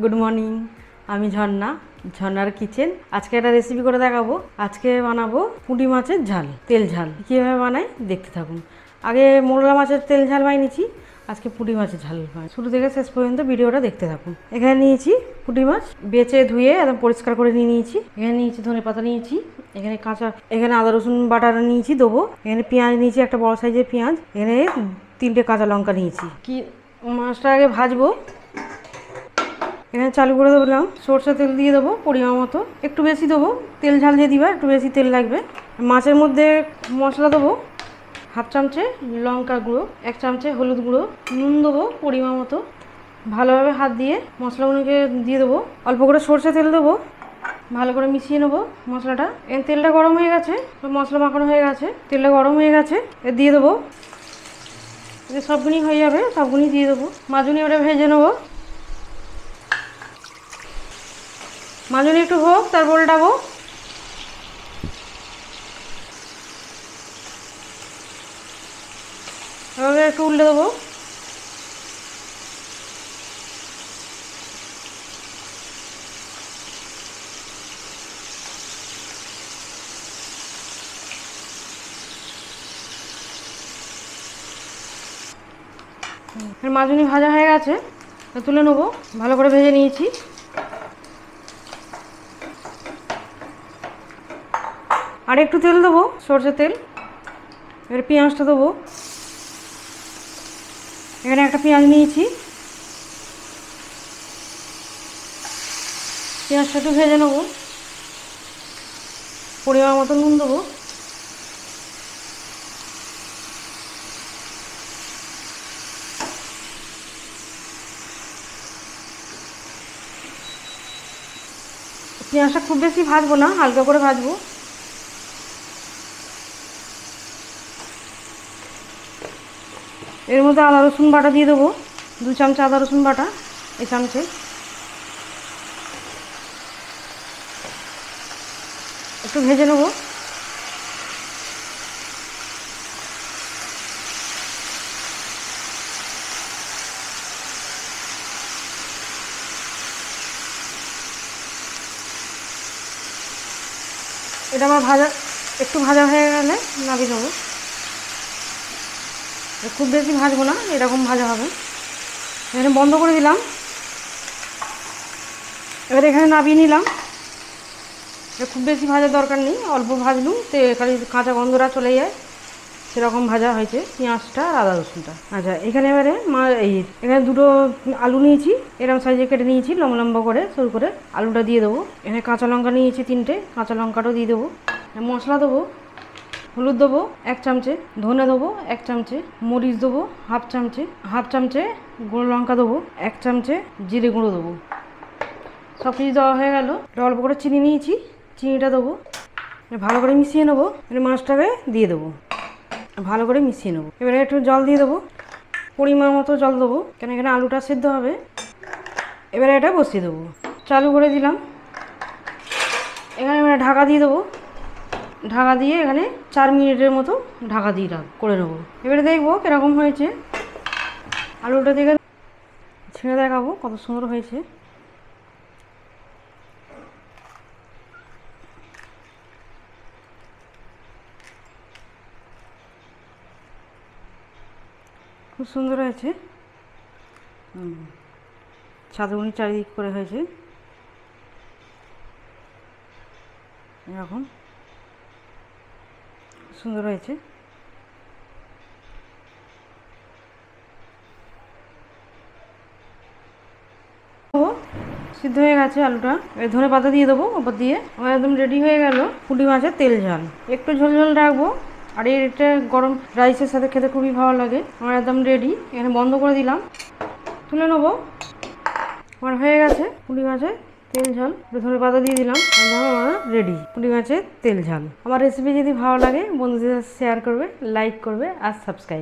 Good morning আমি ঝর্ণা ঝর্ণার kitchen আজকে একটা রেসিপি করে দেখাবো। আজকে বানাবো পুঁটি মাছের ঝাল, তেল ঝাল। কীভাবে বানাই দেখতে থাকুন। আগে মোরলা মাছের তেল ঝাল বানিয়েছি, আজকে পুঁটি মাছের ঝাল বানাই। শুরু থেকে শেষ পর্যন্ত ভিডিওটা দেখতে থাকুন। এখানে নিয়েছি পুঁটি মাছ, বেছে ধুয়ে একদম পরিষ্কার করে নিয়েছি। এখানে নিয়েছি ধনেপাতা নিয়েছি, এখানে এখানে আদা রসুন বাটার নিয়েছি দেবো। এখানে পেঁয়াজ নিয়েছি, একটা বড় সাইজের পেঁয়াজ। এখানে 3টে কাঁচা লঙ্কা নিয়েছি। কি মাছটা আগে ভাজবো। এখানে চালু করে দিলাম, সরষে তেল দিয়ে দেবো পরিমাণ মতো, একটু বেশি দেবো। তেল ঝাল দিয়ে দিবা, একটু বেশি তেল লাগবে। মাছের মধ্যে মশলা দেবো, 1/2 চামচে লঙ্কা গুঁড়ো, 1 চামচে হলুদ গুঁড়ো, নুন দেবো পরিমাণ মতো। ভালোভাবে হাত দিয়ে মশলাগুলোকে দিয়ে দেবো। অল্প করে সরষে তেল দেবো, ভালো করে মিশিয়ে নেবো মশলাটা। তেলটা গরম হয়ে গেছে, মশলা মাখানো হয়ে গেছে, তেলটা গরম হয়ে গেছে, দিয়ে দেবো। সবগুলি হয়ে যাবে, সবগুলি দিয়ে দেবো। মাছগুলি ওটা ভেজে নেবো। মাছগুলি একটু হোক, তারপর উল্টাবো। এভাবে একটু উল্টে দেবো। মাছগুলি ভাজা হয়ে গেছে, তুলে নেবো। ভালো করে ভেজে নিয়েছি। আর একটু তেল দেবো, সরষের তেল। এবার পেঁয়াজটা দেবো। এখানে একটা পেঁয়াজ নিয়েছি, পেঁয়াজটা একটু ভেজে নেবো। পরিমাণ মতো নুন দেবো। পেঁয়াজটা খুব বেশি ভাজবো না, হালকা করে ভাজবো। এর মধ্যে আদা রসুন বাটা দিয়ে দেবো, 2 চামচ আদা রসুন বাটা এই চামচে। একটু ভেজে নেবো। এটা আমার একটু ভাজা হয়ে গেলে নামিয়ে নেবো। খুব বেশি ভাজবো না, এরকম ভাজা হবে। এখানে বন্ধ করে দিলাম। এবার এখানে নামিয়ে নিলাম। খুব বেশি ভাজার দরকার নেই, অল্প ভাজলুম তো খালি কাঁচা গন্ধটা চলে যায়, সেরকম ভাজা হয়েছে পেঁয়াজটা আর আদা রসুনটা। আচ্ছা, এখানে এবারে এখানে 2টো আলু নিয়েছি, এরকম সাইজে কেটে নিয়েছি, লম্বা লম্বা করে সরু করে। আলুটা দিয়ে দেবো। এখানে কাঁচা লঙ্কা নিয়েছি 3টে, কাঁচা লঙ্কাটাও দিয়ে দেবো। মশলা দেবো, হলুদ দেবো 1 চামচে, ধনে দেবো 1 চামচে, মরিচ দেবো 1/2 চামচে, গুঁড়ো লঙ্কা দেবো 1 চামচে, জিরে গুঁড়ো দেবো। সব কিছু দেওয়া হয়ে গেল। অল্প করে চিনি নিয়েছি, চিনিটা দেবো। ভালো করে মিশিয়ে নেবো। মাছটাকে দিয়ে দেবো, ভালো করে মিশিয়ে নেবো। এবারে একটু জল দিয়ে দেবো, পরিমাণ মতো জল দেবো, কেন এখানে আলুটা সেদ্ধ হবে। এবারে এটা বসিয়ে দেবো। চালু করে দিলাম। এখানে এবারে ঢাকা দিয়ে দেবো। ঢাকা দিয়ে এখানে 4 মিনিটের মতো ঢাকা দিয়ে করে নেবো। এবারে দেখবো কীরকম হয়েছে। আলুটা দেখে ছেড়ে দেখাবো কত সুন্দর হয়েছে। খুব সুন্দর হয়েছে, ছাদগুনি চারিদিক করে হয়েছে এরকম, সুন্দর হয়েছে। সিদ্ধ হয়ে গেছে আলুটা। এবার ধনে পাতা দিয়ে দেবো ওপর দিয়ে। আমার একদম রেডি হয়ে গেল পুঁটি মাছের তেল ঝাল। একটু ঝোল ঝোল রাখবো, আর এটা গরম রাইসের সাথে খেতে খুবই ভালো লাগে। আমার একদম রেডি। এখানে বন্ধ করে দিলাম, তুলে নেবো। আমার হয়ে গেছে পুঁটি মাছের তেল ঝাল। ধনে পাতা দিয়ে দিলাম, আমার রেডি পুঁটি মাছের তেল ঝাল। আমার রেসিপি যদি ভালো লাগে বন্ধুদের শেয়ার করবে, লাইক করবে আর সাবস্ক্রাইব।